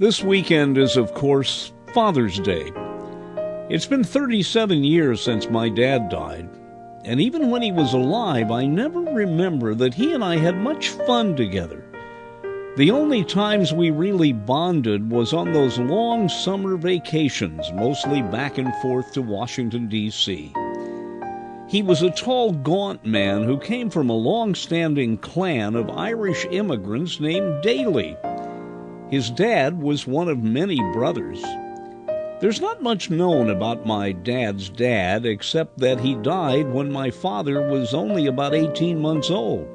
This weekend is, of course, Father's Day. It's been 37 years since my dad died, and even when he was alive, I never remember that he and I had much fun together. The only times we really bonded was on those long summer vacations, mostly back and forth to Washington, D.C. He was a tall, gaunt man who came from a long-standing clan of Irish immigrants named Daly. His dad was one of many brothers. There's not much known about my dad's dad, except that he died when my father was only about 18 months old.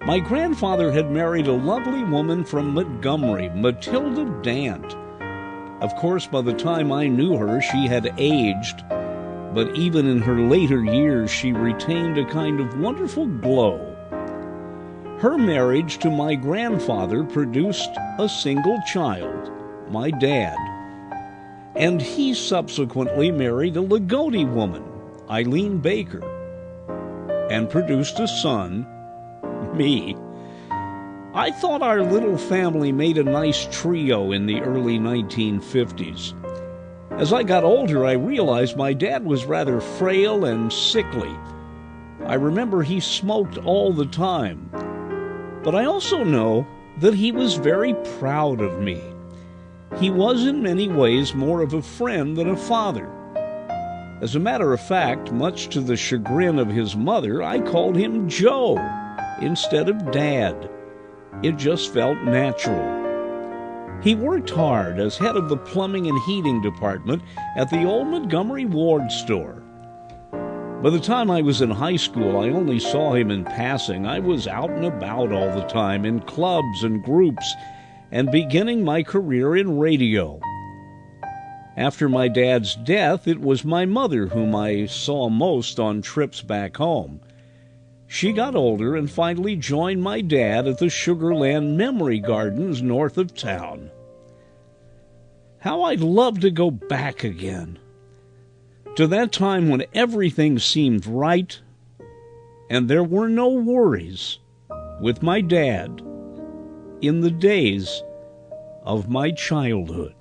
My grandfather had married a lovely woman from Montgomery, Matilda Dant. Of course, by the time I knew her, she had aged, but even in her later years, she retained a kind of wonderful glow. Her marriage to my grandfather produced a single child, my dad, and he subsequently married a Lagodi woman, Eileen Baker, and produced a son, me. I thought our little family made a nice trio in the early 1950s. As I got older, I realized my dad was rather frail and sickly. I remember he smoked all the time. But I also know that he was very proud of me. He was in many ways more of a friend than a father. As a matter of fact, much to the chagrin of his mother, I called him Joe instead of Dad. It just felt natural. He worked hard as head of the plumbing and heating department at the old Montgomery Ward store. By the time I was in high school, I only saw him in passing. I was out and about all the time, in clubs and groups, and beginning my career in radio. After my dad's death, it was my mother whom I saw most on trips back home. She got older and finally joined my dad at the Sugar Land Memory Gardens north of town. How I'd love to go back again, to that time when everything seemed right and there were no worries, with my dad in the days of my childhood.